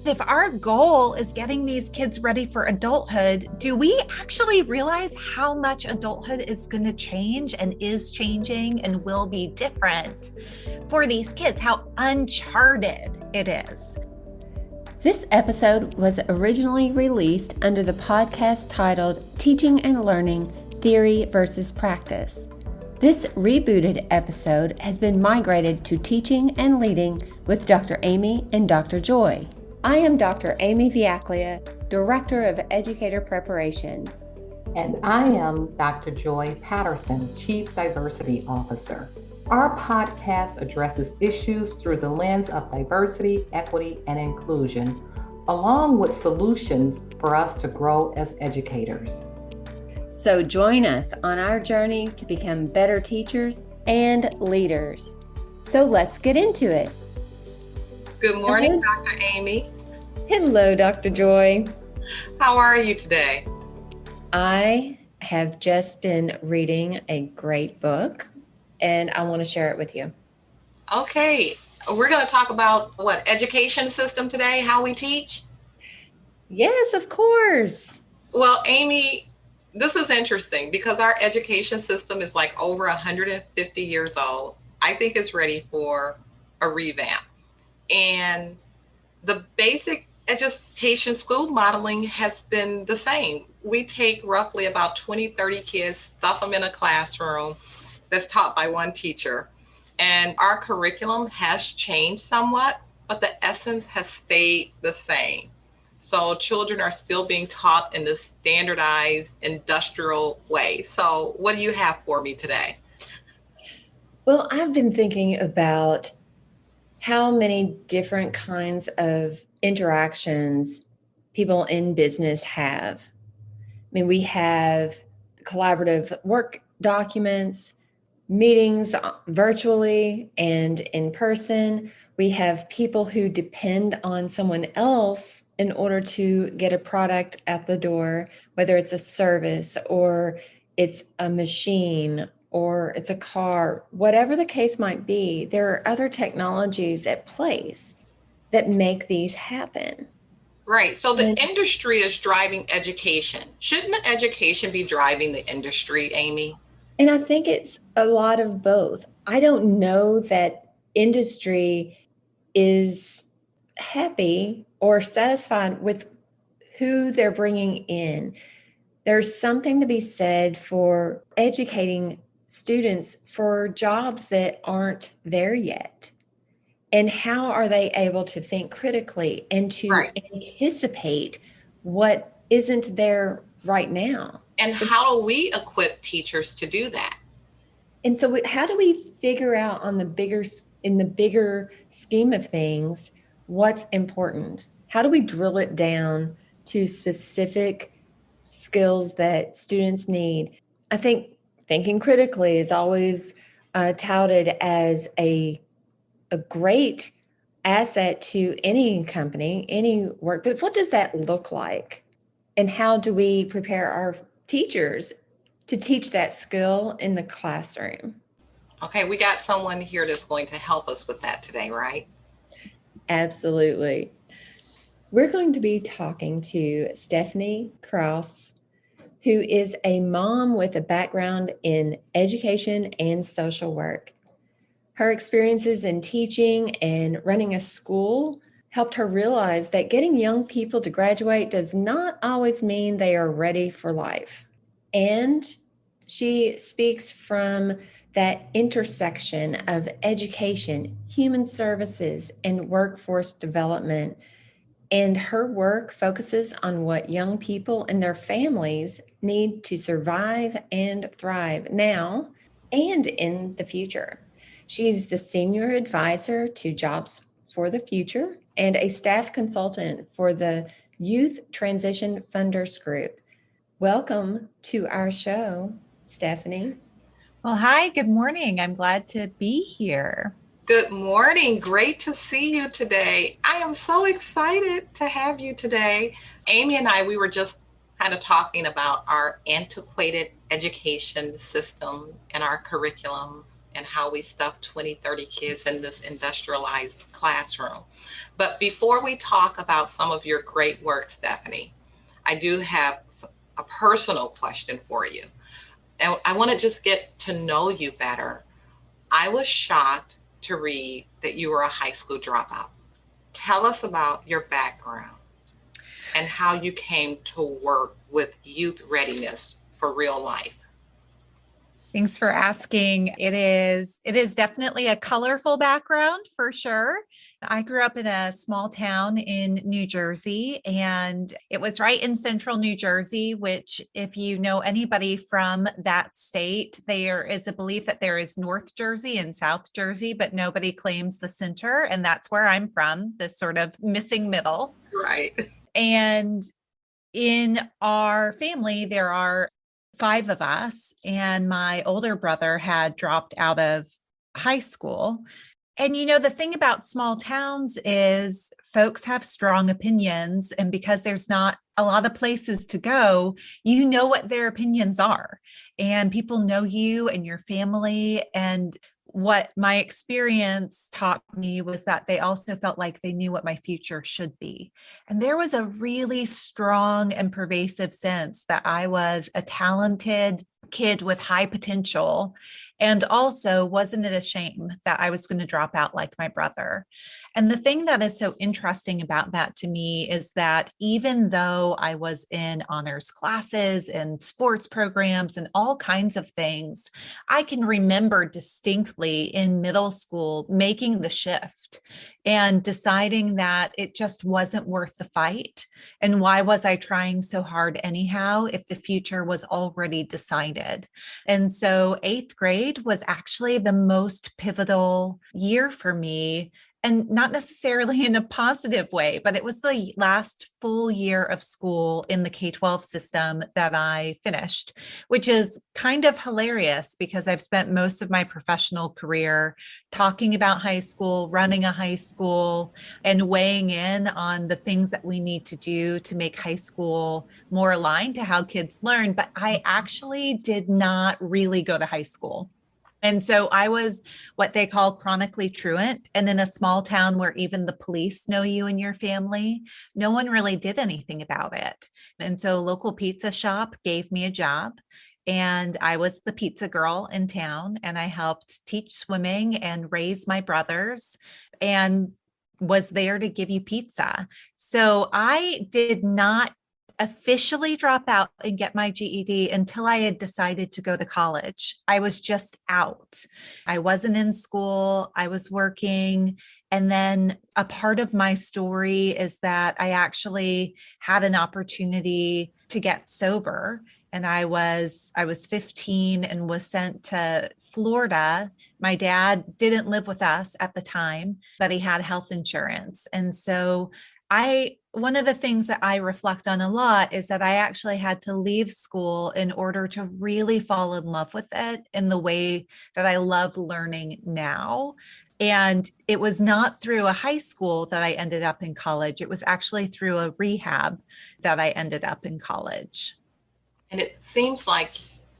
If our goal is getting these kids ready for adulthood, do we actually realize how much adulthood is going to change and is changing and will be different for these kids? How uncharted it is. This episode was originally released under the podcast titled Teaching and Learning, Theory versus Practice. This rebooted episode has been migrated to Teaching and Leading with Dr. Amy and Dr. Joy. I am Dr. Amy Viaclia, Director of Educator Preparation. And I am Dr. Joy Patterson, Chief Diversity Officer. Our podcast addresses issues through the lens of diversity, equity, and inclusion, along with solutions for us to grow as educators. So join us on our journey to become better teachers and leaders. So let's get into it. Good morning, Dr. Amy. Hello, Dr. Joy. How are you today? I have just been reading a great book, and I want to share it with you. Okay, we're going to talk about education system today, how we teach? Yes, of course. Well, Amy, this is interesting because our education system is like over 150 years old. I think it's ready for a revamp. And the basic education school modeling has been the same. We take roughly about 20, 30 kids, stuff them in a classroom that's taught by one teacher. And our curriculum has changed somewhat, but the essence has stayed the same. So children are still being taught in the standardized industrial way. So what do you have for me today? Well, I've been thinking about how many different kinds of interactions people in business have. I mean, we have collaborative work documents, meetings virtually and in person. We have people who depend on someone else in order to get a product at the door, whether it's a service or it's a machine or it's a car, whatever the case might be. There are other technologies at place that make these happen. Right. So the industry is driving education. Shouldn't the education be driving the industry, Amy? And I think it's a lot of both. I don't know that industry is happy or satisfied with who they're bringing in. There's something to be said for educating students for jobs that aren't there yet. And how are they able to think critically and to anticipate what isn't there right now? And how do we equip teachers to do that? And so how do we figure out in the bigger scheme of things, what's important? How do we drill it down to specific skills that students need? I think thinking critically is always touted as a great asset to any company, any work. But what does that look like? And how do we prepare our teachers to teach that skill in the classroom? Okay, we got someone here that's going to help us with that today, right? Absolutely. We're going to be talking to Stephanie Krauss, who is a mom with a background in education and social work. Her experiences in teaching and running a school helped her realize that getting young people to graduate does not always mean they are ready for life. And she speaks from that intersection of education, human services, and workforce development. And her work focuses on what young people and their families need to survive and thrive now and in the future. She's the senior advisor to Jobs for the Future and a staff consultant for the Youth Transition Funders Group. Welcome to our show, Stephanie. Well, hi, good morning. I'm glad to be here. Good morning. Great to see you today. I am so excited to have you today. Amy and I, we were just kind of talking about our antiquated education system and our curriculum and how we stuff 20, 30 kids in this industrialized classroom. But before we talk about some of your great work, Stephanie, I do have a personal question for you. And I want to just get to know you better. I was shocked to read that you were a high school dropout. Tell us about your background and how you came to work with youth readiness for real life. Thanks for asking. It is definitely a colorful background for sure. I grew up in a small town in New Jersey, and it was right in central New Jersey, which, if you know anybody from that state, there is a belief that there is North Jersey and South Jersey, but nobody claims the center. And that's where I'm from, this sort of missing middle. Right. And in our family, there are 5 of us, and my older brother had dropped out of high school. And the thing about small towns is folks have strong opinions, and because there's not a lot of places to go, what their opinions are, and people know you and your family. And what my experience taught me was that they also felt like they knew what my future should be. And there was a really strong and pervasive sense that I was a talented kid with high potential. And also, wasn't it a shame that I was going to drop out like my brother? And the thing that is so interesting about that to me is that even though I was in honors classes and sports programs and all kinds of things, I can remember distinctly in middle school making the shift and deciding that it just wasn't worth the fight. And why was I trying so hard anyhow if the future was already decided? And so 8th grade was actually the most pivotal year for me, and not necessarily in a positive way, but it was the last full year of school in the K-12 system that I finished, which is kind of hilarious because I've spent most of my professional career talking about high school, running a high school, and weighing in on the things that we need to do to make high school more aligned to how kids learn. But I actually did not really go to high school. And so I was what they call chronically truant. And in a small town where even the police know you and your family, no one really did anything about it. And so a local pizza shop gave me a job. And I was the pizza girl in town. And I helped teach swimming and raise my brothers, and was there to give you pizza. So I did not officially drop out and get my GED until I had decided to go to college. I was just out. I wasn't in school, I was working. And then a part of my story is that I actually had an opportunity to get sober. And I was 15 and was sent to Florida. My dad didn't live with us at the time, but he had health insurance. And so one of the things that I reflect on a lot is that I actually had to leave school in order to really fall in love with it in the way that I love learning now. And it was not through a high school that I ended up in college. It was actually through a rehab that I ended up in college. And it seems like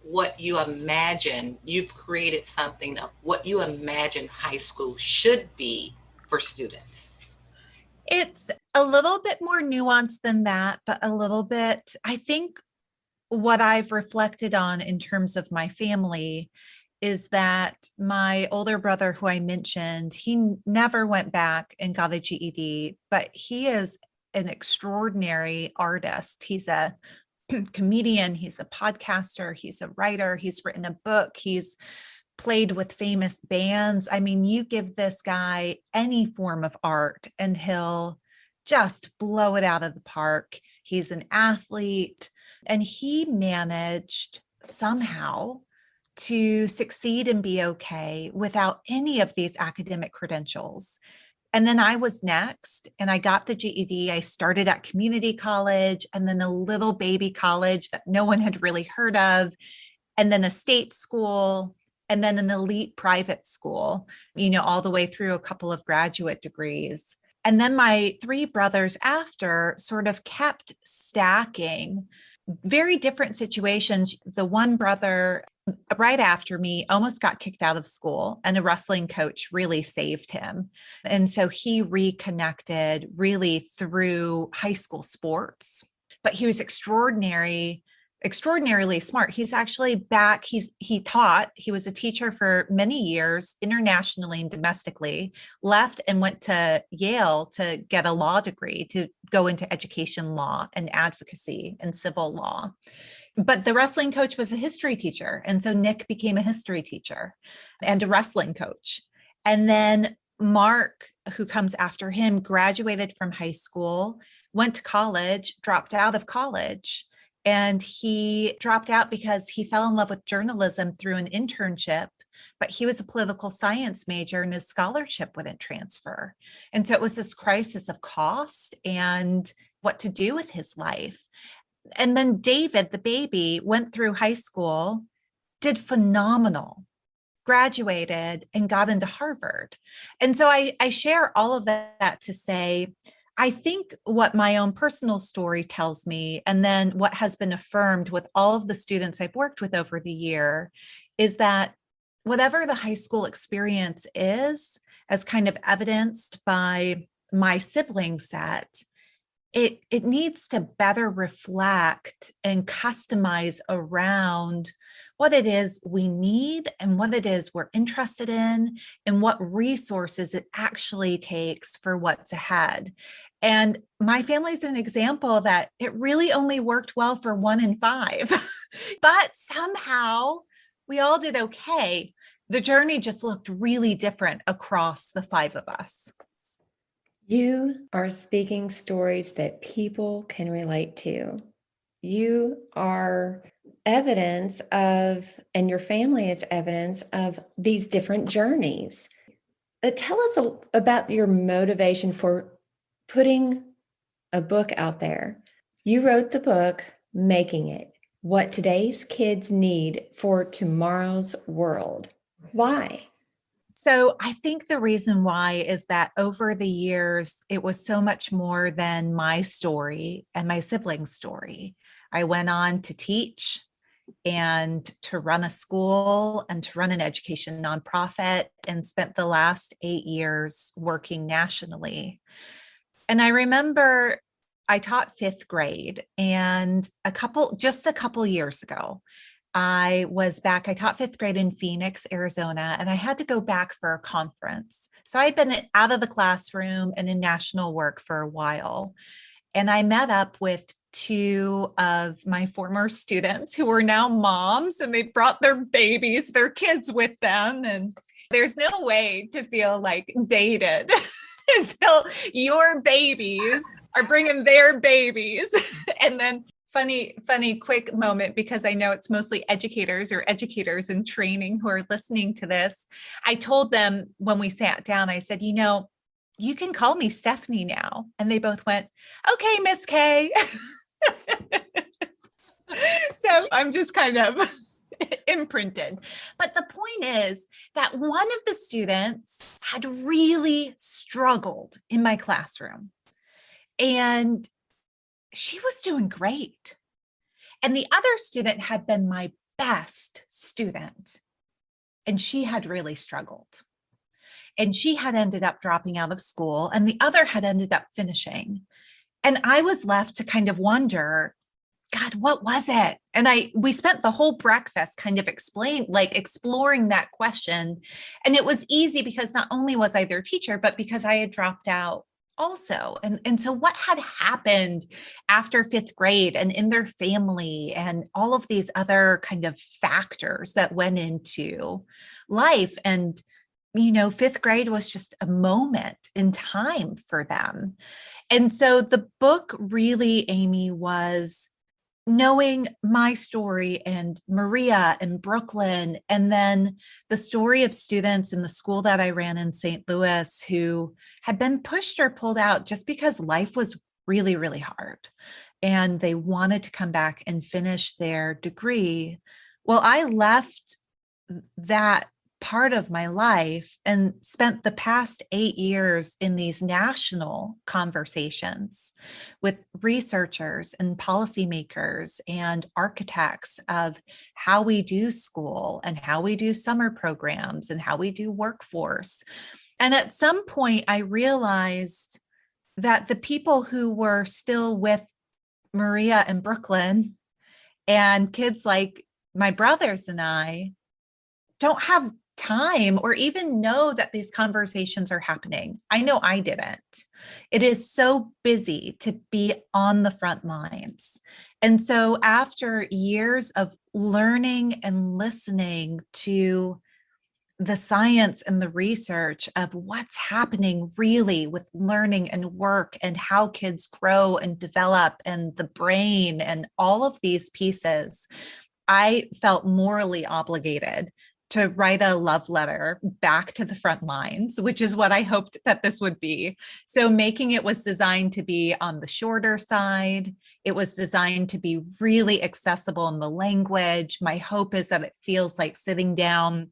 what you imagine, you've created something of what you imagine high school should be for students. It's a little bit more nuanced than that, but a little bit, I think what I've reflected on in terms of my family is that my older brother, who I mentioned, he never went back and got a GED, but he is an extraordinary artist. He's a comedian, he's a podcaster, he's a writer, he's written a book, he's played with famous bands. I mean, you give this guy any form of art and he'll just blow it out of the park. He's an athlete, and he managed somehow to succeed and be okay without any of these academic credentials. And then I was next, and I got the GED. I started at community college, and then a little baby college that no one had really heard of, and then a state school, and then an elite private school, all the way through a couple of graduate degrees. And then my 3 brothers after sort of kept stacking very different situations. The one brother right after me, almost got kicked out of school, and a wrestling coach really saved him. And so he reconnected really through high school sports. But he was extraordinarily smart. He's actually back. He was a teacher for many years, internationally and domestically, left and went to Yale to get a law degree to go into education law and advocacy and civil law. But the wrestling coach was a history teacher. And so Nick became a history teacher and a wrestling coach. And then Mark, who comes after him, graduated from high school, went to college, dropped out of college. And he dropped out because he fell in love with journalism through an internship, but he was a political science major and his scholarship wouldn't transfer. And so it was this crisis of cost and what to do with his life. And then David, the baby, went through high school, did phenomenal, graduated, and got into Harvard. And so I share all of that to say, I think what my own personal story tells me, and then what has been affirmed with all of the students I've worked with over the year, is that whatever the high school experience is, as kind of evidenced by my sibling set, it needs to better reflect and customize around what it is we need and what it is we're interested in and what resources it actually takes for what's ahead. And my family's an example that it really only worked well for 1 in 5, but somehow we all did okay. The journey just looked really different across the 5 of us. You are speaking stories that people can relate to. You are evidence of, and your family is evidence of these different journeys. Tell us about your motivation for putting a book out there. You wrote the book, Making It, What Today's Kids Need for Tomorrow's World. Why? So I think the reason why is that over the years, it was so much more than my story and my siblings' story. I went on to teach and to run a school and to run an education nonprofit and spent the last 8 years working nationally. And I remember I taught 5th grade, and just a couple years ago, I taught 5th grade in Phoenix, Arizona, and I had to go back for a conference. So I had been out of the classroom and in national work for a while. And I met up with 2 of my former students who are now moms, and they brought their kids with them. And there's no way to feel like dated until your babies are bringing their babies. And then funny, quick moment, because I know it's mostly educators in training who are listening to this. I told them when we sat down, I said, you can call me Stephanie now. And they both went, okay, Miss K. So I'm just kind of imprinted. But the point is that one of the students had really struggled in my classroom, and she was doing great. And the other student had been my best student, and she had really struggled. And she had ended up dropping out of school, and the other had ended up finishing. And I was left to kind of wonder, God, what was it? And we spent the whole breakfast kind of exploring that question. And it was easy because not only was I their teacher, but because I had dropped out also. And so what had happened after 5th grade and in their family and all of these other kind of factors that went into life. And 5th grade was just a moment in time for them. And so the book really, Amy, was knowing my story and Maria and Brooklyn, and then the story of students in the school that I ran in St. Louis who had been pushed or pulled out just because life was really, really hard. And they wanted to come back and finish their degree. Well, I left that part of my life and spent the past 8 years in these national conversations with researchers and policymakers and architects of how we do school and how we do summer programs and how we do workforce. And at some point, I realized that the people who were still with Maria and Brooklyn and kids like my brothers and I don't have time or even know that these conversations are happening. I know I didn't. It is so busy to be on the front lines. And so after years of learning and listening to the science and the research of what's happening really with learning and work and how kids grow and develop and the brain and all of these pieces, I felt morally obligated to write a love letter back to the front lines, which is what I hoped that this would be. So Making It was designed to be on the shorter side. It was designed to be really accessible in the language. My hope is that it feels like sitting down,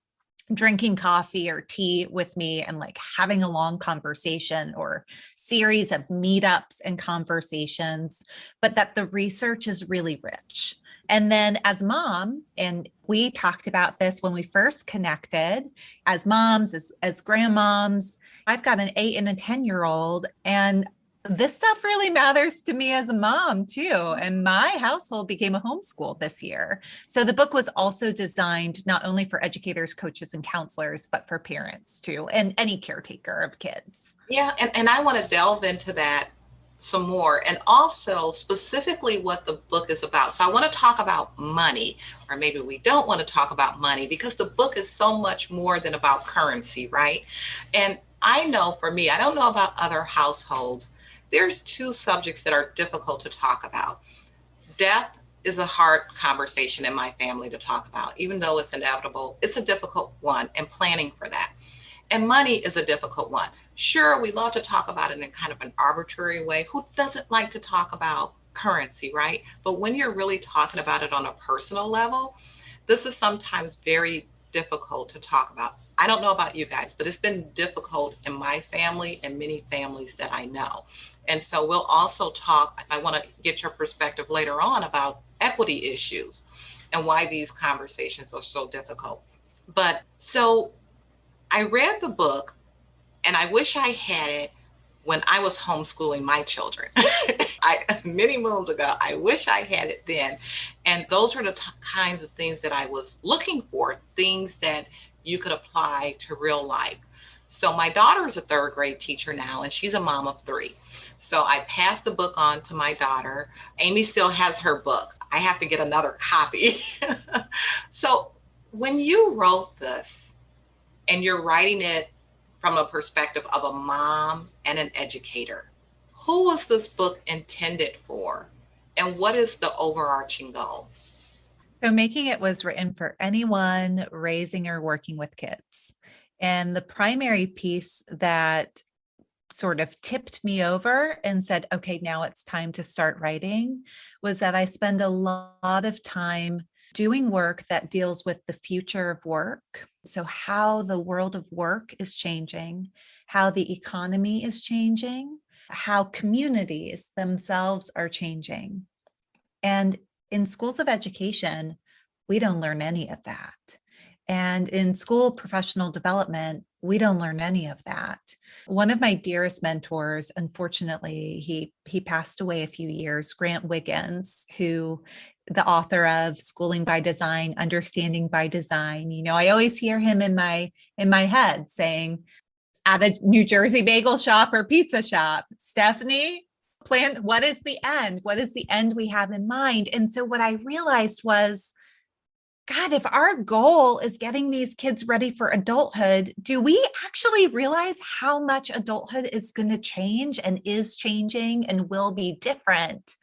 drinking coffee or tea with me and like having a long conversation or series of meetups and conversations, but that the research is really rich. And then as mom, and we talked about this when we first connected, as moms, as grandmoms, I've got an 8 and a 10-year-old, and this stuff really matters to me as a mom too. And my household became a homeschool this year. So the book was also designed not only for educators, coaches, and counselors, but for parents too, and any caretaker of kids. Yeah, and I want to delve into that some more, and also specifically what the book is about. So I want to talk about money, or maybe we don't want to talk about money, because the book is so much more than about currency, right? And I know for me, I don't know about other households, there's two subjects that are difficult to talk about. Death is a hard conversation in my family to talk about. Even though it's inevitable, it's a difficult one, and planning for that. And money is a difficult one. Sure, we love to talk about it in kind of an arbitrary way. Who doesn't like to talk about currency, right? But when you're really talking about it on a personal level, this is sometimes very difficult to talk about. I don't know about you guys, but it's been difficult in my family and many families that I know. And so we'll also talk, I want to get your perspective later on about equity issues and why these conversations are so difficult. But so I read the book, and I wish I had it when I was homeschooling my children. Many moons ago, I wish I had it then. And those were the kinds of things that I was looking for, things that you could apply to real life. So my daughter is a third grade teacher now, and she's a mom of 3. So I passed the book on to my daughter. Amy still has her book. I have to get another copy. So when you wrote this, and you're writing it from a perspective of a mom and an educator, who was this book intended for? And what is the overarching goal? So Making It was written for anyone raising or working with kids. And the primary piece that sort of tipped me over and said, okay, now it's time to start writing, was that I spend a lot of time doing work that deals with the future of work. So how the world of work is changing, how the economy is changing, how communities themselves are changing. And in schools of education, we don't learn any of that. And in school professional development, we don't learn any of that. One of my dearest mentors, unfortunately, he passed away a few years, Grant Wiggins, who the author of Schooling by Design, Understanding by Design. You know, I always hear him in my head saying, at a New Jersey bagel shop or pizza shop, Stephanie, plan, what is the end? What is the end we have in mind? And so what I realized was, God, if our goal is getting these kids ready for adulthood, do we actually realize how much adulthood is going to change and is changing and will be different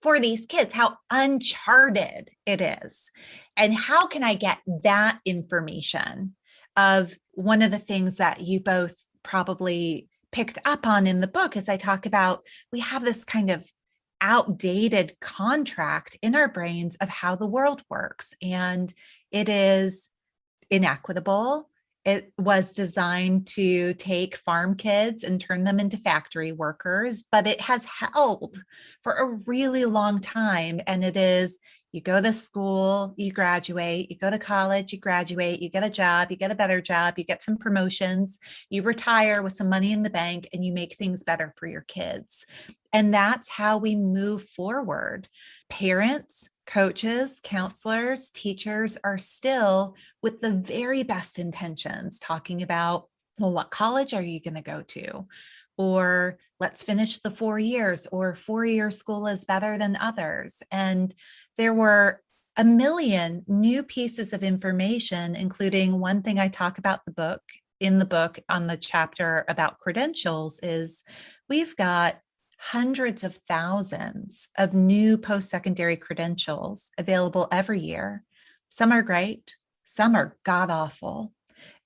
for these kids? How uncharted it is. And how can I get that information? Of one of the things that you both probably picked up on in the book is I talk about, we have this kind of outdated contract in our brains of how the world works. And it is inequitable. It was designed to take farm kids and turn them into factory workers, but it has held for a really long time. And it is, you go to school, you graduate, you go to college, you graduate, you get a job, you get a better job, you get some promotions, you retire with some money in the bank, and you make things better for your kids. And that's how we move forward. Parents, coaches, counselors, teachers are still with the very best intentions talking about, well, what college are you going to go to? Or let's finish the 4 years, or 4-year school is better than others. And there were a million new pieces of information, including one thing I talk about in the book on the chapter about credentials is we've got hundreds of thousands of new post-secondary credentials available every year. Some are great, some are god awful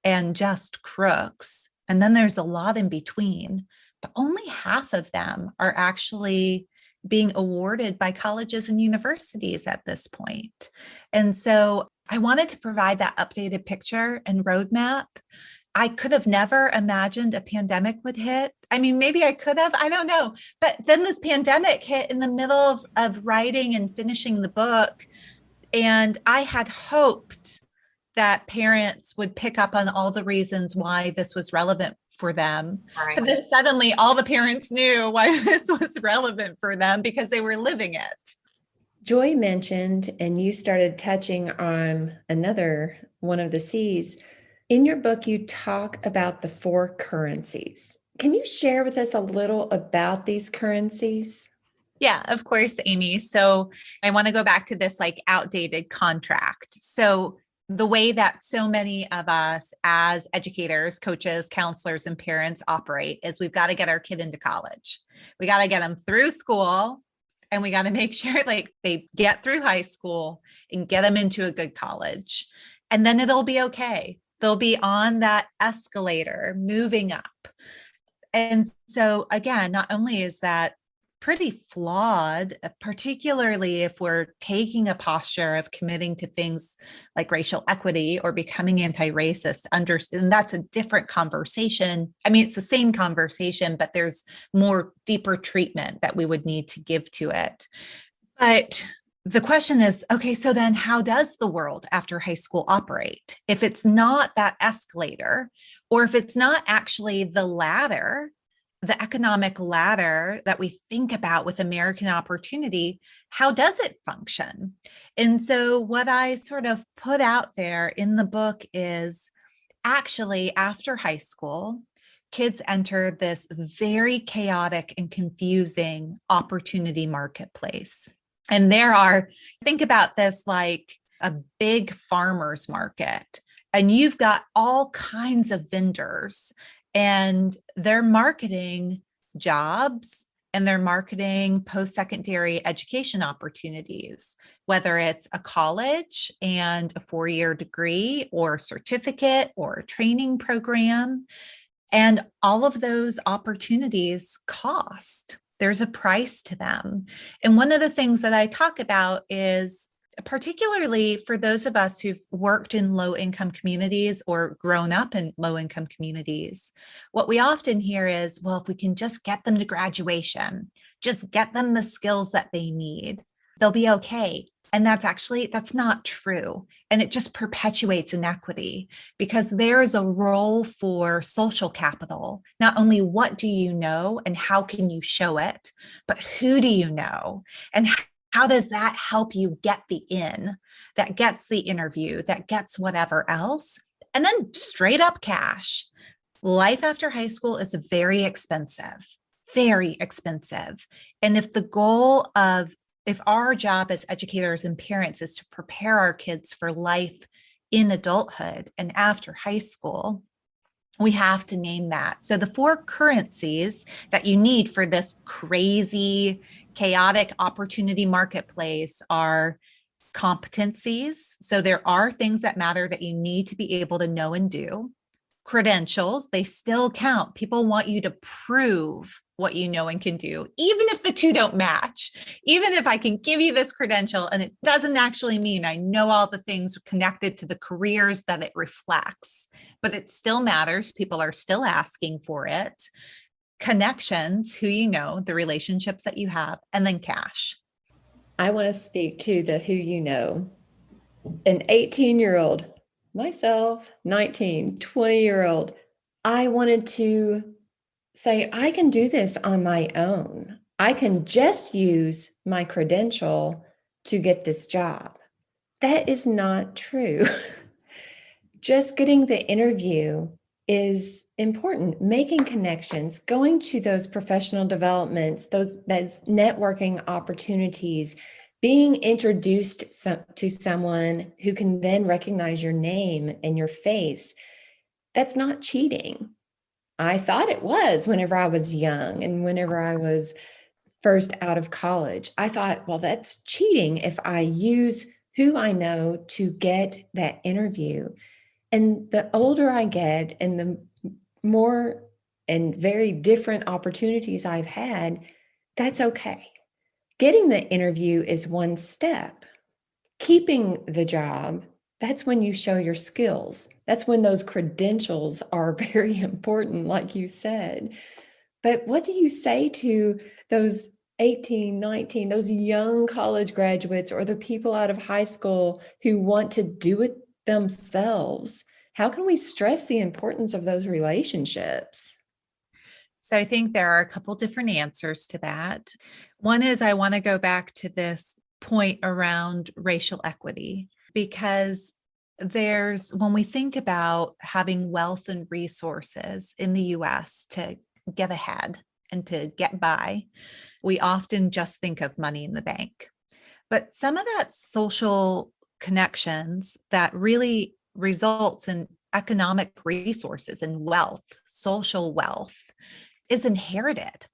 and just crooks. And then there's a lot in between, but only half of them are actually being awarded by colleges and universities at this point. And so I wanted to provide that updated picture and roadmap. I could have never imagined a pandemic would hit. I mean, maybe I could have, I don't know. But then this pandemic hit in the middle of writing and finishing the book. And I had hoped that parents would pick up on all the reasons why this was relevant for them. Right. But then suddenly all the parents knew why this was relevant for them because they were living it. Joy mentioned, and you started touching on another one of the C's. In your book, you talk about the 4 currencies. Can you share with us a little about these currencies? Yeah, of course, Amy. So I want to go back to this like outdated contract. So the way that so many of us as educators, coaches, counselors, and parents operate is we've got to get our kid into college. We got to get them through school, and we got to make sure like they get through high school and get them into a good college. And then it'll be okay. They'll be on that escalator moving up. And so again, not only is that pretty flawed, particularly if we're taking a posture of committing to things like racial equity or becoming anti-racist, and that's a different conversation. I mean, it's the same conversation, but there's more deeper treatment that we would need to give to it. But the question is, okay, so then how does the world after high school operate? If it's not that escalator, or if it's not actually the ladder, the economic ladder that we think about with American opportunity, how does it function? And so what I sort of put out there in the book is actually after high school, kids enter this very chaotic and confusing opportunity marketplace. And think about this like a big farmer's market, and you've got all kinds of vendors, and they're marketing jobs and they're marketing post-secondary education opportunities, whether it's a college and a 4-year degree or a certificate or a training program. And all of those opportunities cost. There's a price to them. And one of the things that I talk about is, particularly for those of us who've worked in low income communities or grown up in low income communities, what we often hear is, well, if we can just get them to graduation, just get them the skills that they need, they'll be okay. And that's not true. And it just perpetuates inequity because there is a role for social capital. Not only what do you know and how can you show it, but who do you know? And how does that help you get the in, that gets the interview, that gets whatever else? And then straight up cash. Life after high school is very expensive, very expensive. And if our job as educators and parents is to prepare our kids for life in adulthood and after high school, we have to name that. So the 4 currencies that you need for this crazy, chaotic opportunity marketplace are competencies. So there are things that matter that you need to be able to know and do. Credentials, they still count. People want you to prove what you know and can do, even if the two don't match. Even if I can give you this credential and it doesn't actually mean I know all the things connected to the careers that it reflects, but it still matters. People are still asking for it. Connections, who you know, the relationships that you have, and then cash. I want to speak to the who you know. An 18-year-old, myself, 19, 20-year-old, I wanted to say, I can do this on my own. I can just use my credential to get this job. That is not true. Just getting the interview is important. Making connections, going to those professional developments, those networking opportunities, being introduced to someone who can then recognize your name and your face. That's not cheating. I thought it was whenever I was young and whenever I was first out of college. I thought, well, that's cheating if I use who I know to get that interview. And the older I get and the more and very different opportunities I've had, that's okay. Getting the interview is one step. Keeping the job, that's when you show your skills. That's when those credentials are very important, like you said. But what do you say to those 18, 19, those young college graduates or the people out of high school who want to do it themselves? How can we stress the importance of those relationships? So I think there are a couple different answers to that. One is I want to go back to this point around racial equity, because when we think about having wealth and resources in the US to get ahead and to get by, we often just think of money in the bank. But some of that social connections that really results in economic resources and wealth, social wealth, is inherited.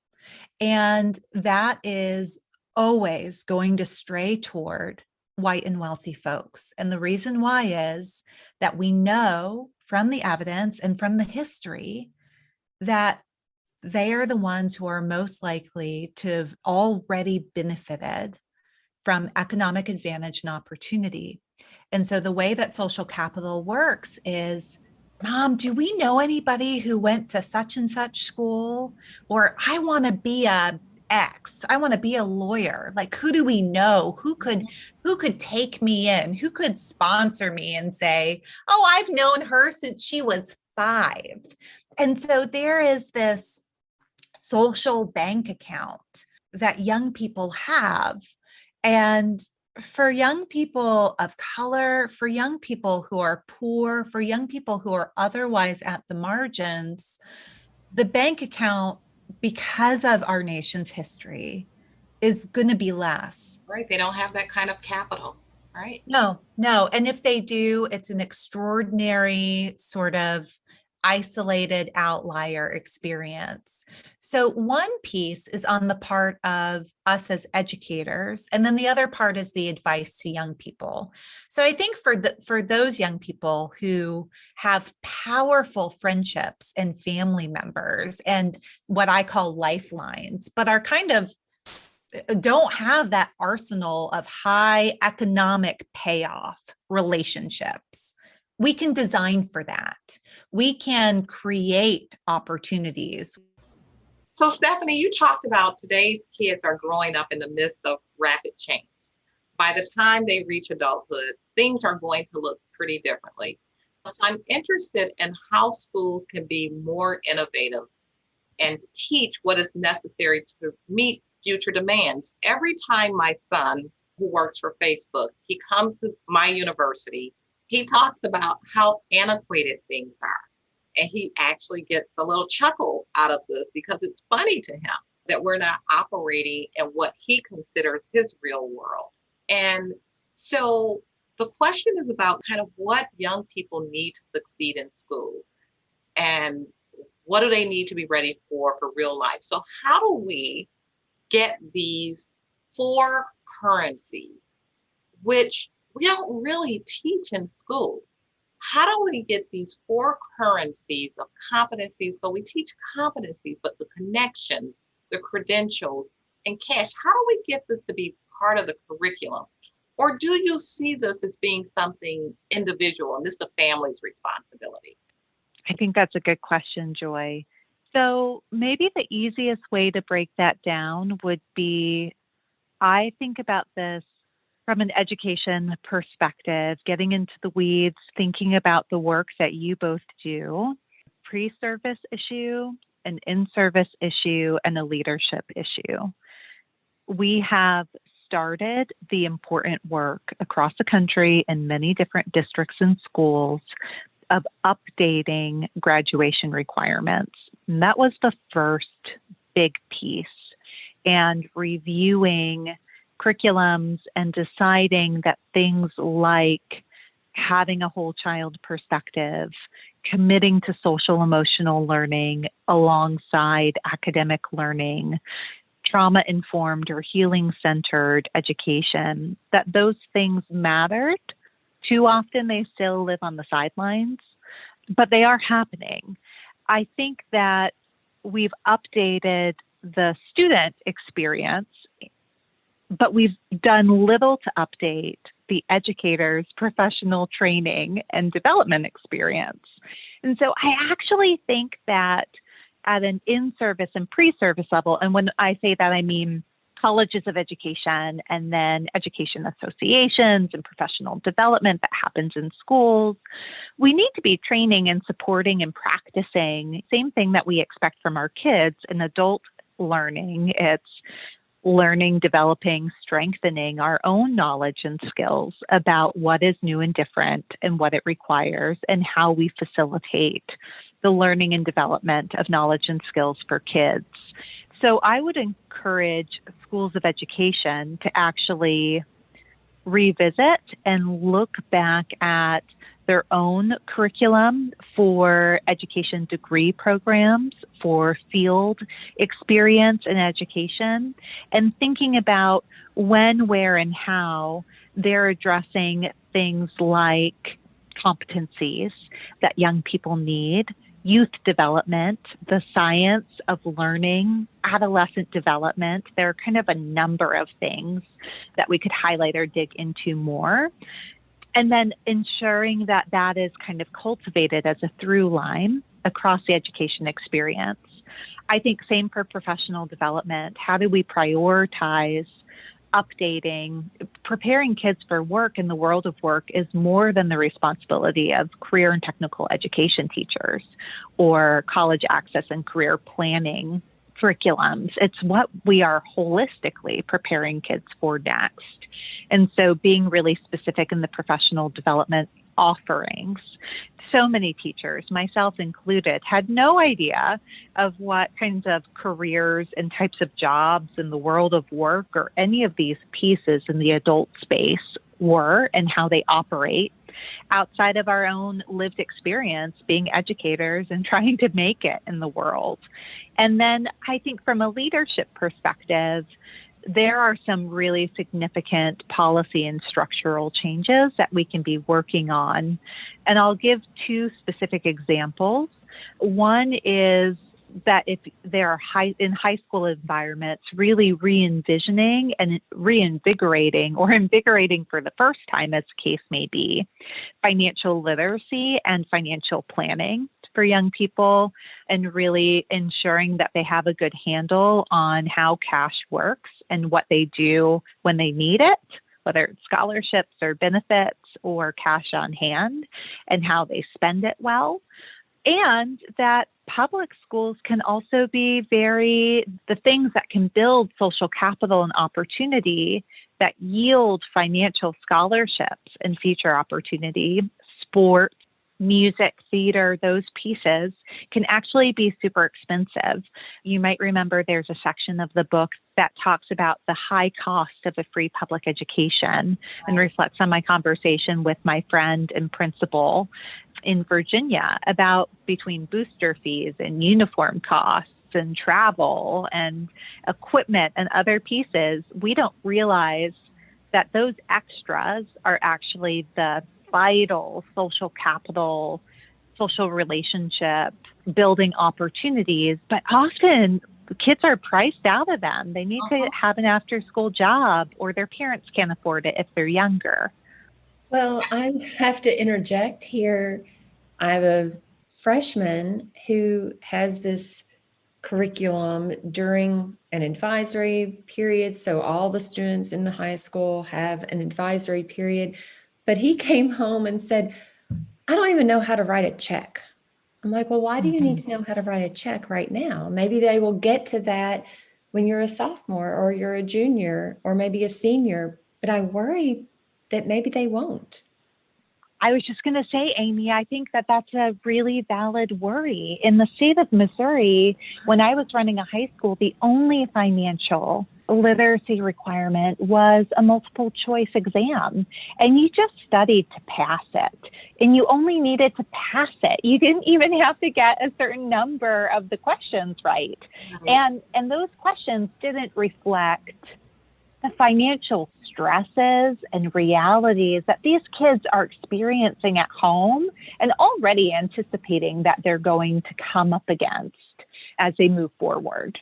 And that is always going to stray toward white and wealthy folks. And the reason why is that we know from the evidence and from the history that they are the ones who are most likely to have already benefited from economic advantage and opportunity. And so the way that social capital works is, Mom, do we know anybody who went to such and such school? Or I want to be a X. I want to be a lawyer. Like, who do we know? Who could take me in? Who could sponsor me and say, oh, I've known her since she was 5. And so there is this social bank account that young people have. And for young people of color, for young people who are poor, for young people who are otherwise at the margins, the bank account, because of our nation's history, is going to be less. Right? They don't have that kind of capital, right? No. And if they do, it's an extraordinary sort of isolated outlier experience. So one piece is on the part of us as educators, and then the other part is the advice to young people. So I think for those young people who have powerful friendships and family members and what I call lifelines, but are kind of don't have that arsenal of high economic payoff relationships, we can design for that. We can create opportunities. So, Stephanie, you talked about today's kids are growing up in the midst of rapid change. By the time they reach adulthood, things are going to look pretty differently. So I'm interested in how schools can be more innovative and teach what is necessary to meet future demands. Every time my son, who works for Facebook, he comes to my university, he talks about how antiquated things are. And he actually gets a little chuckle out of this because it's funny to him that we're not operating in what he considers his real world. And so the question is about kind of what young people need to succeed in school and what do they need to be ready for real life. So how do we get these 4 currencies, which we don't really teach in school? How do we get these 4 currencies of competencies? So we teach competencies, but the connection the credentials, and cash. How do we get this to be part of the curriculum? Or do you see this as being something individual and this the family's responsibility? I think that's a good question, Joy. So maybe the easiest way to break that down would be I think about this from an education perspective, getting into the weeds, thinking about the work that you both do, pre-service issue, an in-service issue, and a leadership issue. We have started the important work across the country in many different districts and schools of updating graduation requirements. And that was the first big piece. And reviewing curriculums and deciding that things like having a whole child perspective, committing to social emotional learning alongside academic learning, trauma-informed or healing-centered education, that those things mattered. Too often they still live on the sidelines, but they are happening. I think that we've updated the student experience, but we've done little to update the educator's professional training and development experience. And so I actually think that at an in-service and pre-service level, and when I say that, I mean colleges of education and then education associations and professional development that happens in schools, we need to be training and supporting and practicing same thing that we expect from our kids in adult learning. It's learning, developing, strengthening our own knowledge and skills about what is new and different and what it requires and how we facilitate the learning and development of knowledge and skills for kids. So I would encourage schools of education to actually revisit and look back at their own curriculum for education degree programs, for field experience in education, and thinking about when, where, and how they're addressing things like competencies that young people need, youth development, the science of learning, adolescent development. There are kind of a number of things that we could highlight or dig into more. And then ensuring that that is kind of cultivated as a through line across the education experience. I think same for professional development. How do we prioritize updating, preparing kids for work in the world of work is more than the responsibility of career and technical education teachers or college access and career planning curriculums. It's what we are holistically preparing kids for next. And so being really specific in the professional development offerings. So many teachers, myself included, had no idea of what kinds of careers and types of jobs in the world of work or any of these pieces in the adult space were and how they operate outside of our own lived experience being educators and trying to make it in the world. And then I think from a leadership perspective, there are some really significant policy and structural changes that we can be working on. And I'll give two specific examples. One is that if there are in high school environments, really re-envisioning and reinvigorating or invigorating for the first time, as the case may be, financial literacy and financial planning for young people, and really ensuring that they have a good handle on how cash works and what they do when they need it, whether it's scholarships or benefits or cash on hand, and how they spend it well. And that public schools can also be the things that can build social capital and opportunity that yield financial scholarships and future opportunity, sports, music, theater, those pieces can actually be super expensive. You might remember there's a section of the book that talks about the high cost of a free public education and reflects on my conversation with my friend and principal in Virginia about between booster fees and uniform costs and travel and equipment and other pieces. We don't realize that those extras are actually the vital social capital, social relationship building opportunities, but often kids are priced out of them. They need to have an after school job, or their parents can't afford it if they're younger. Well, I have to interject here. I have a freshman who has this curriculum during an advisory period. So all the students in the high school have an advisory period. But he came home and said, I don't even know how to write a check. I'm like, well, why do you need to know how to write a check right now? Maybe they will get to that when you're a sophomore or you're a junior or maybe a senior. But I worry that maybe they won't. I was just going to say, Amy, I think that that's a really valid worry. In the state of Missouri, when I was running a high school, the only financial literacy requirement was a multiple choice exam. And you just studied to pass it. And you only needed to pass it. You didn't even have to get a certain number of the questions right. And those questions didn't reflect the financial stresses and realities that these kids are experiencing at home and already anticipating that they're going to come up against as they move forward.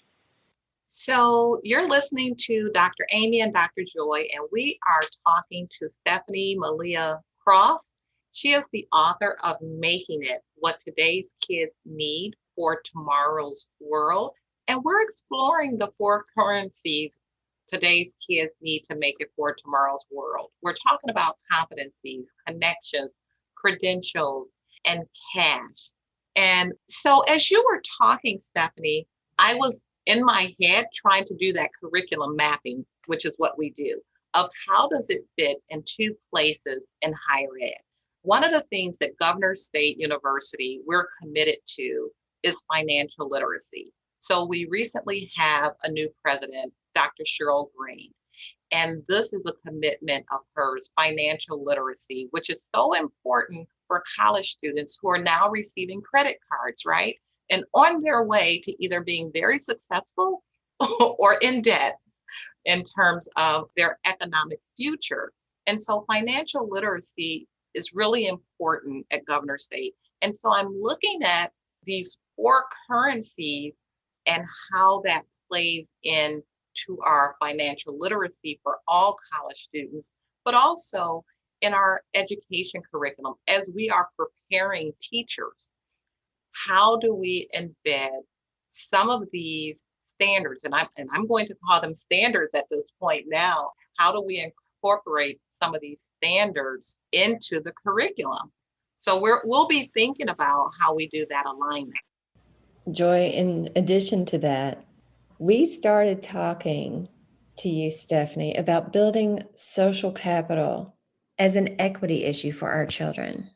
So you're listening to Dr. Amy and Dr. Joy, and we are talking to Stephanie Malia Krauss. She is the author of Making It, What Today's Kids Need for Tomorrow's World. And we're exploring the 4 currencies today's kids need to make it for tomorrow's world. We're talking about competencies, connections, credentials, and cash. And so as you were talking, Stephanie, I was in my head trying to do that curriculum mapping, which is what we do, of how does it fit in 2 places in higher ed. One of the things that Governor State University we're committed to is financial literacy. So we recently have a new president, Dr. Cheryl Green, and this is a commitment of hers, financial literacy, which is so important for college students who are now receiving credit cards, right? And on their way to either being very successful or in debt in terms of their economic future. And so financial literacy is really important at Governor State. And so I'm looking at these 4 currencies and how that plays into our financial literacy for all college students, but also in our education curriculum as we are preparing teachers. How do we embed some of these standards, and I'm going to call them standards at this point now, how do we incorporate some of these standards into the curriculum? So we'll be thinking about how we do that alignment. Joy, in addition to that, we started talking to you, Stephanie, about building social capital as an equity issue for our children.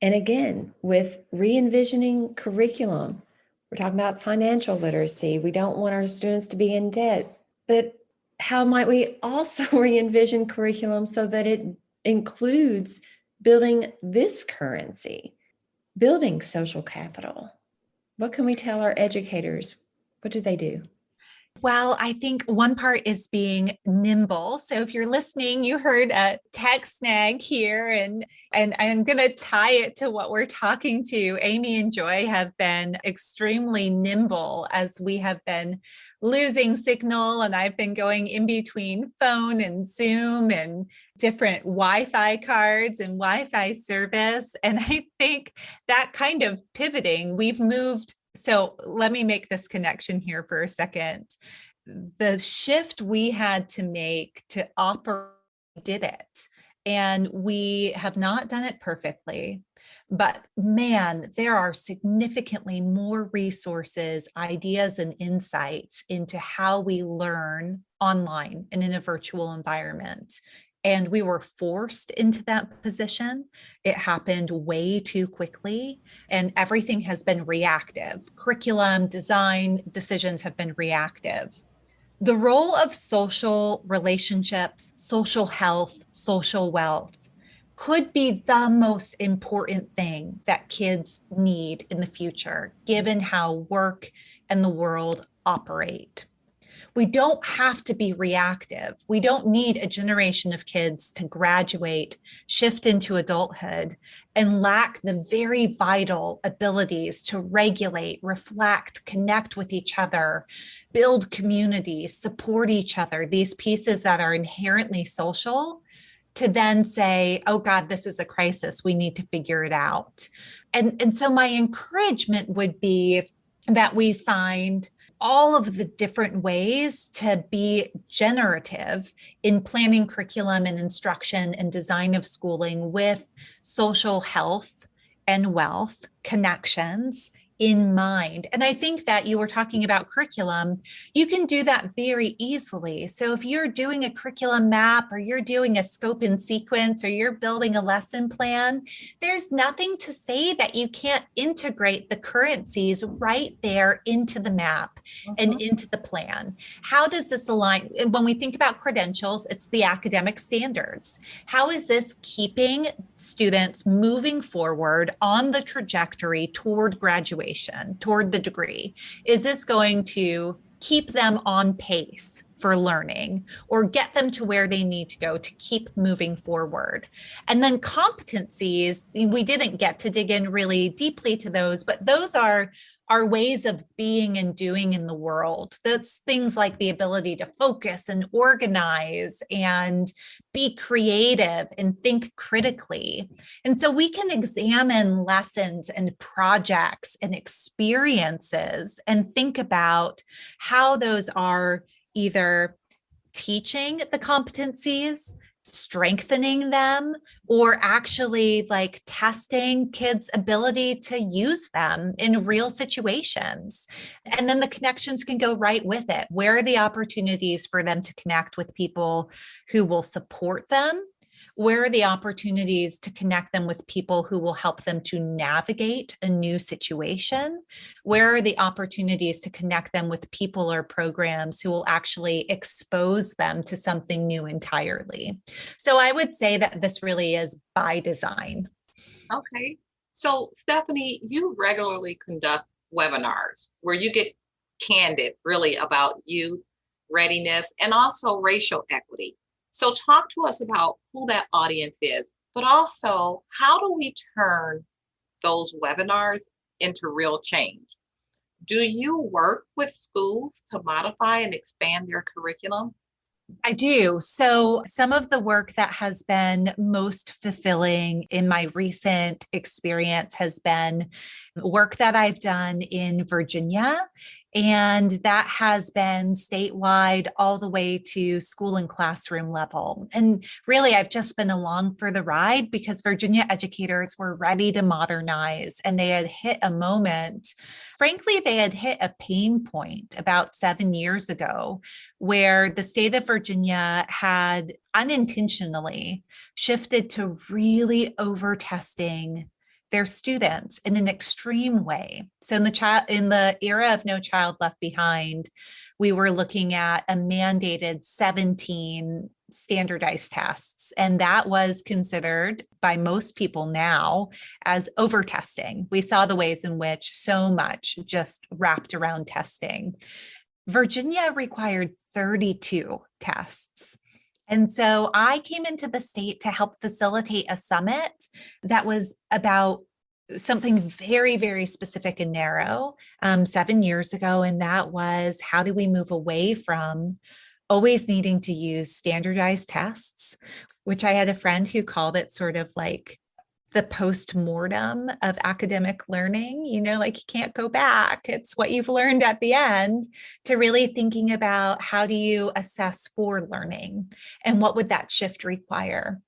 And again, with re-envisioning curriculum, we're talking about financial literacy. We don't want our students to be in debt, but how might we also re-envision curriculum so that it includes building this currency, building social capital? What can we tell our educators? What do they do? Well, I think one part is being nimble. So if you're listening, you heard a tech snag here, and I'm going to tie it to what we're talking to. Amy and Joy have been extremely nimble as we have been losing signal, and I've been going in between phone and Zoom and different Wi-Fi cards and Wi-Fi service. And I think that kind of pivoting, we've moved. So let me make this connection here for a second. The shift we had to make to operate, did it. And we have not done it perfectly. But man, there are significantly more resources, ideas, and insights into how we learn online and in a virtual environment. And we were forced into that position. It happened way too quickly, and everything has been reactive. Curriculum, design, decisions have been reactive. The role of social relationships, social health, social wealth could be the most important thing that kids need in the future, given how work and the world operate. We don't have to be reactive. We don't need a generation of kids to graduate, shift into adulthood, and lack the very vital abilities to regulate, reflect, connect with each other, build communities, support each other, these pieces that are inherently social, to then say, oh God, this is a crisis. We need to figure it out. And so my encouragement would be that we find all of the different ways to be generative in planning curriculum and instruction and design of schooling with social health and wealth connections in mind. And I think that you were talking about curriculum, you can do that very easily. So if you're doing a curriculum map, or you're doing a scope and sequence, or you're building a lesson plan, there's nothing to say that you can't integrate the currencies right there into the map and into the plan. How does this align? When we think about credentials, it's the academic standards. How is this keeping students moving forward on the trajectory toward graduation, toward the degree? Is this going to keep them on pace for learning, or get them to where they need to go to keep moving forward? And then competencies, we didn't get to dig in really deeply to those, but those are ways of being and doing in the world. That's things like the ability to focus and organize and be creative and think critically. And so we can examine lessons and projects and experiences and think about how those are either teaching the competencies, strengthening them, or actually like testing kids' ability to use them in real situations. And then the connections can go right with it. Where are the opportunities for them to connect with people who will support them? Where are the opportunities to connect them with people who will help them to navigate a new situation? Where are the opportunities to connect them with people or programs who will actually expose them to something new entirely? So I would say that this really is by design. Okay. So, Stephanie, you regularly conduct webinars where you get candid really about youth readiness and also racial equity. So, talk to us about who that audience is, but also how do we turn those webinars into real change? Do you work with schools to modify and expand their curriculum? I do. So, some of the work that has been most fulfilling in my recent experience has been work that I've done in Virginia. And that has been statewide all the way to school and classroom level. And really, I've just been along for the ride because Virginia educators were ready to modernize, and they had hit a moment. Frankly, they had hit a pain point about 7 years ago where the state of Virginia had unintentionally shifted to really over testing their students in an extreme way. So in the era of No Child Left Behind, we were looking at a mandated 17 standardized tests, and that was considered by most people now as over testing. We saw the ways in which so much just wrapped around testing. Virginia required 32 tests. And so I came into the state to help facilitate a summit that was about something very, very specific and narrow 7 years ago. And that was, how do we move away from always needing to use standardized tests, which I had a friend who called it sort of like the post-mortem of academic learning, like you can't go back. It's what you've learned at the end, to really thinking about how do you assess for learning and what would that shift require.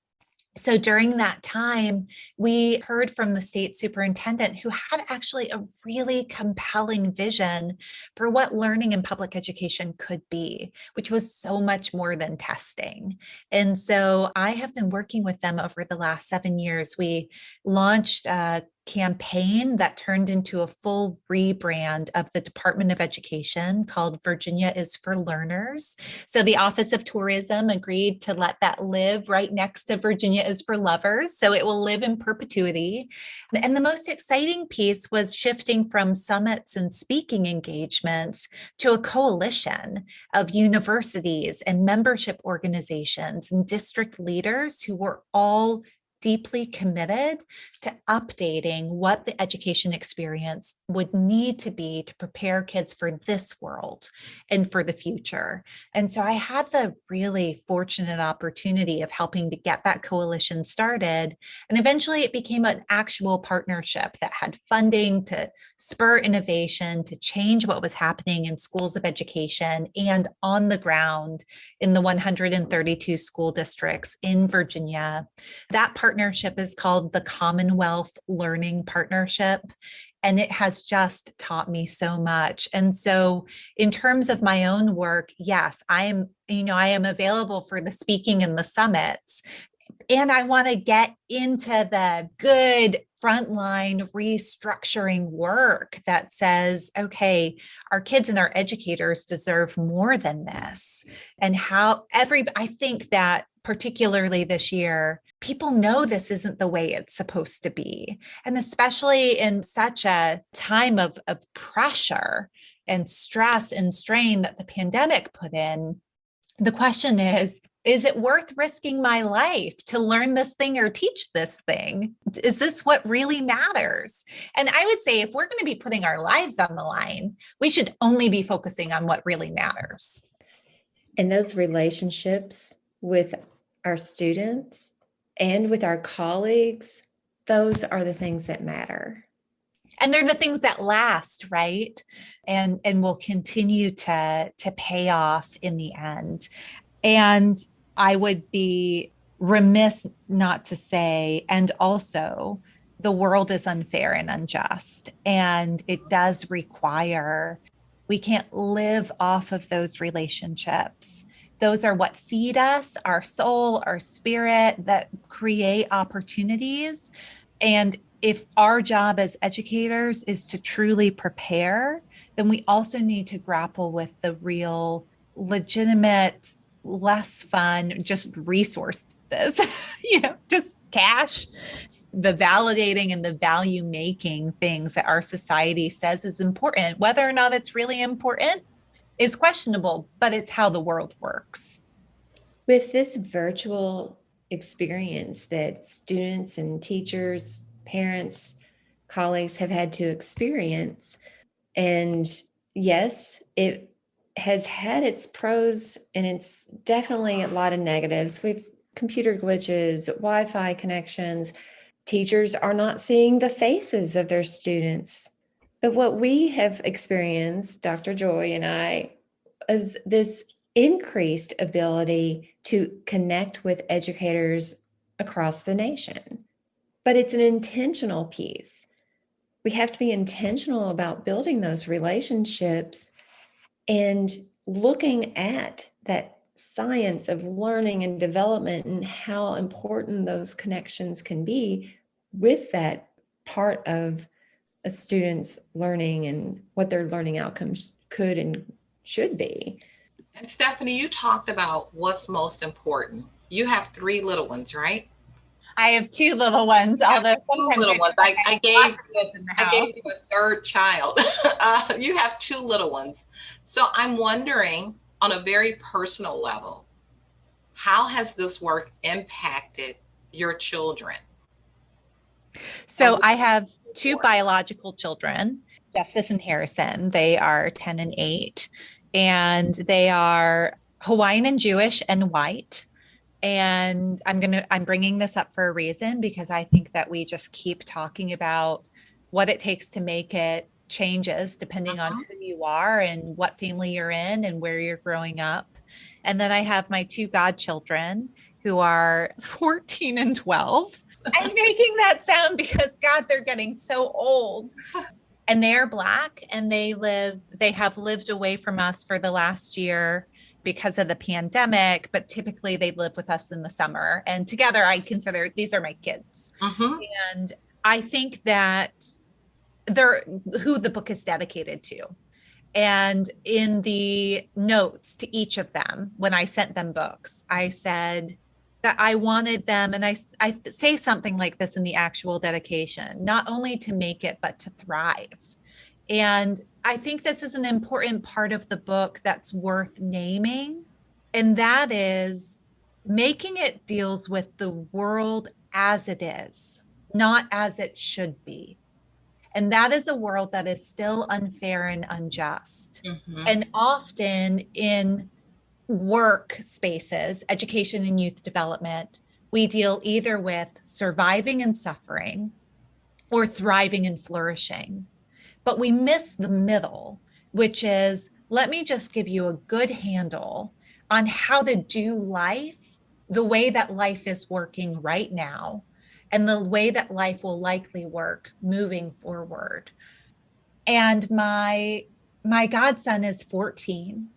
So during that time, we heard from the state superintendent, who had actually a really compelling vision for what learning in public education could be, which was so much more than testing. And so I have been working with them over the last 7 years. We launched campaign that turned into a full rebrand of the Department of Education called Virginia is for Learners. So the Office of Tourism agreed to let that live right next to Virginia is for Lovers. So it will live in perpetuity. And the most exciting piece was shifting from summits and speaking engagements to a coalition of universities and membership organizations and district leaders who were all deeply committed to updating what the education experience would need to be to prepare kids for this world and for the future. And so I had the really fortunate opportunity of helping to get that coalition started. And eventually it became an actual partnership that had funding to spur innovation, to change what was happening in schools of education and on the ground in the 132 school districts in Virginia. That partnership is called the Commonwealth Learning Partnership, and it has just taught me so much. And so in terms of my own work, yes, I am available for the speaking and the summits. And I want to get into the good frontline restructuring work that says, okay, our kids and our educators deserve more than this. And I think that particularly this year, people know this isn't the way it's supposed to be. And especially in such a time of pressure and stress and strain that the pandemic put in, the question is it worth risking my life to learn this thing or teach this thing? Is this what really matters? And I would say if we're going to be putting our lives on the line, we should only be focusing on what really matters. And those relationships with our students and with our colleagues, those are the things that matter. And they're the things that last, right? And will continue to pay off in the end. And I would be remiss not to say, and also the world is unfair and unjust. And it does require, we can't live off of those relationships. Those are what feed us, our soul, our spirit, that create opportunities. And if our job as educators is to truly prepare, then we also need to grapple with the real, legitimate, less fun, just resources, just cash, the validating and the value making things that our society says is important. Whether or not it's really important is questionable, but it's how the world works. With this virtual experience that students and teachers, parents, colleagues have had to experience, and yes, it has had its pros and it's definitely a lot of negatives. We've computer glitches, Wi-Fi connections. Teachers are not seeing the faces of their students. But what we have experienced, Dr. Joy and I, is this increased ability to connect with educators across the nation. But it's an intentional piece. We have to be intentional about building those relationships and looking at that science of learning and development and how important those connections can be with that part of a student's learning and what their learning outcomes could and should be. And Stephanie, you talked about what's most important. You have 3 little ones, right? I have 2 little ones, although sometimes little ones. I gave you a 3rd child. You have 2 little ones. So I'm wondering, on a very personal level, how has this work impacted your children? So I have 2 biological children, Justice and Harrison. They are 10 and 8, and they are Hawaiian and Jewish and white. And I'm bringing this up for a reason, because I think that we just keep talking about what it takes to make it changes depending on who you are and what family you're in and where you're growing up. And then I have my 2 godchildren who are 14 and 12. I'm making that sound because God, they're getting so old. And they're Black, and they have lived away from us for the last year because of the pandemic, but typically they live with us in the summer. And together I consider these are my kids. And I think that they're who the book is dedicated to. And in the notes to each of them, when I sent them books, I said that I wanted them, and I say something like this in the actual dedication, not only to make it, but to thrive. And I think this is an important part of the book that's worth naming. And that is making it deals with the world as it is, not as it should be. And that is a world that is still unfair and unjust. Mm-hmm. And often in work spaces, education and youth development, we deal either with surviving and suffering or thriving and flourishing. But we miss the middle, which is let me just give you a good handle on how to do life the way that life is working right now and the way that life will likely work moving forward. And my godson is 14,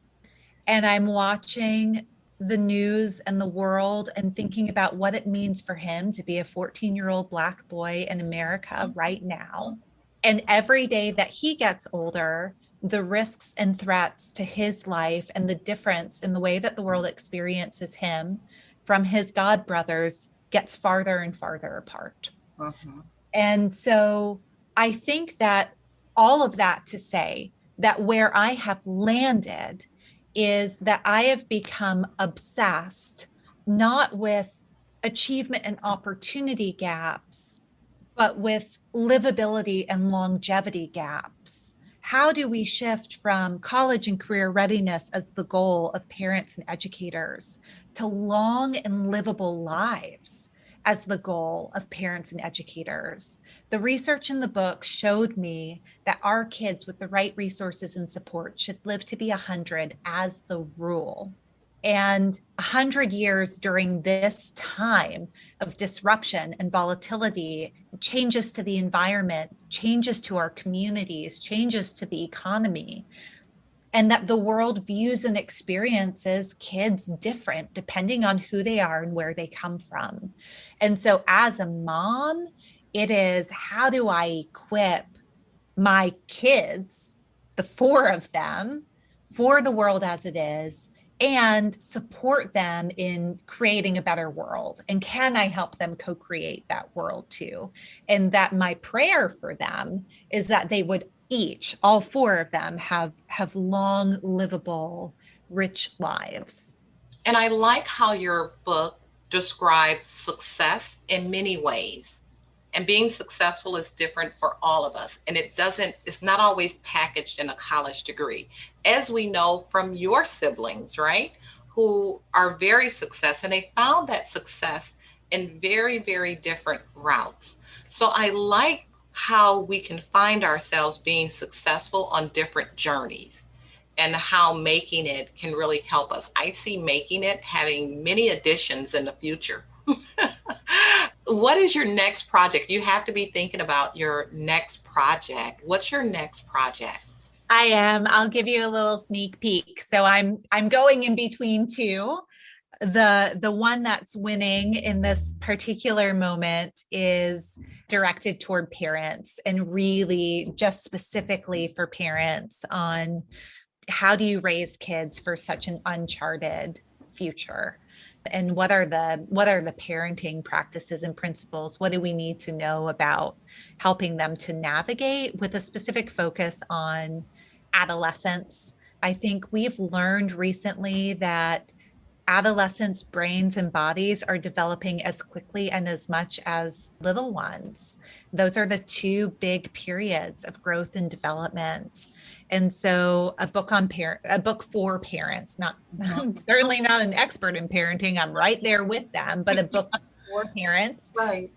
and I'm watching the news and the world and thinking about what it means for him to be a 14-year-old Black boy in America right now. And every day that he gets older, the risks and threats to his life and the difference in the way that the world experiences him from his god brothers gets farther and farther apart. Mm-hmm. And so I think that all of that to say that where I have landed is that I have become obsessed not with achievement and opportunity gaps, but with livability and longevity gaps. How do we shift from college and career readiness as the goal of parents and educators to long and livable lives as the goal of parents and educators? The research in the book showed me that our kids with the right resources and support should live to be 100 as the rule. And 100 years during this time of disruption and volatility, changes to the environment, changes to our communities, changes to the economy, and that the world views and experiences kids different depending on who they are and where they come from. And so as a mom, it is how do I equip my kids, the four of them, for the world as it is, and support them in creating a better world? And can I help them co-create that world too? And that my prayer for them is that they would each, all four of them, have long, livable, rich lives. And I like how your book describes success in many ways. And being successful is different for all of us. And it's not always packaged in a college degree. As we know from your siblings, right? Who are very successful, and they found that success in very, very different routes. So I like how we can find ourselves being successful on different journeys and how making it can really help us. I see making it having many additions in the future. What is your next project? You have to be thinking about your next project. What's your next project? I am. I'll give you a little sneak peek. So I'm going in between two. The one that's winning in this particular moment is directed toward parents, and really just specifically for parents on how do you raise kids for such an uncharted future, and what are the parenting practices and principles? What do we need to know about helping them to navigate, with a specific focus on adolescence? I think we've learned recently that adolescents' brains and bodies are developing as quickly and as much as little ones. Those are the two big periods of growth and development. And so a book for parents, not certainly not an expert in parenting, I'm right there with them, but a book for parents, right,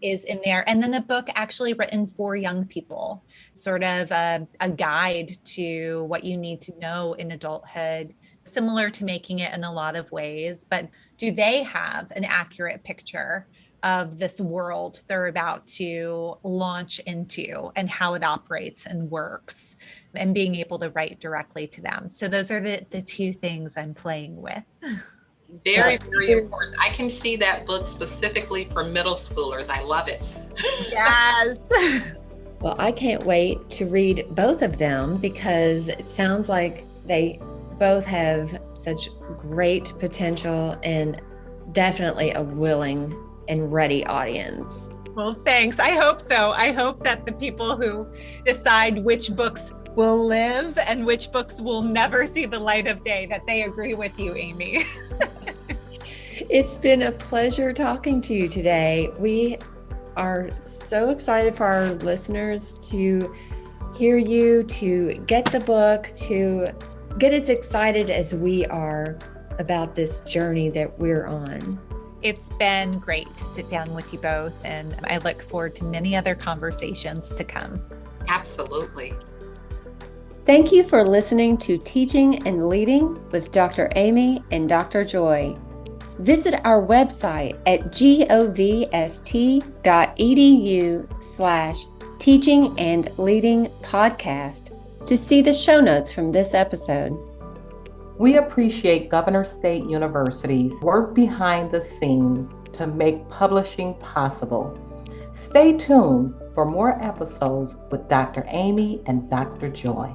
is in there. And then a book actually written for young people, sort of a guide to what you need to know in adulthood, similar to Making It in a lot of ways. But do they have an accurate picture of this world they're about to launch into and how it operates and works, and being able to write directly to them? So those are the two things I'm playing with. Very, very important. I can see that book specifically for middle schoolers. I love it. Yes. Well, I can't wait to read both of them because it sounds like they both have such great potential and definitely a willing and ready audience. Well, thanks. I hope so. I hope that the people who decide which books will live and which books will never see the light of day, that they agree with you, Amy. It's been a pleasure talking to you today. We are so excited for our listeners to hear you, to get the book, to get as excited as we are about this journey that we're on. It's been great to sit down with you both, and I look forward to many other conversations to come. Absolutely. Thank you for listening to Teaching and Leading with Dr. Amy and Dr. Joy. Visit our website at govst.edu/teaching and leading podcast to see the show notes from this episode. We appreciate Governor State University's work behind the scenes to make publishing possible. Stay tuned for more episodes with Dr. Amy and Dr. Joy.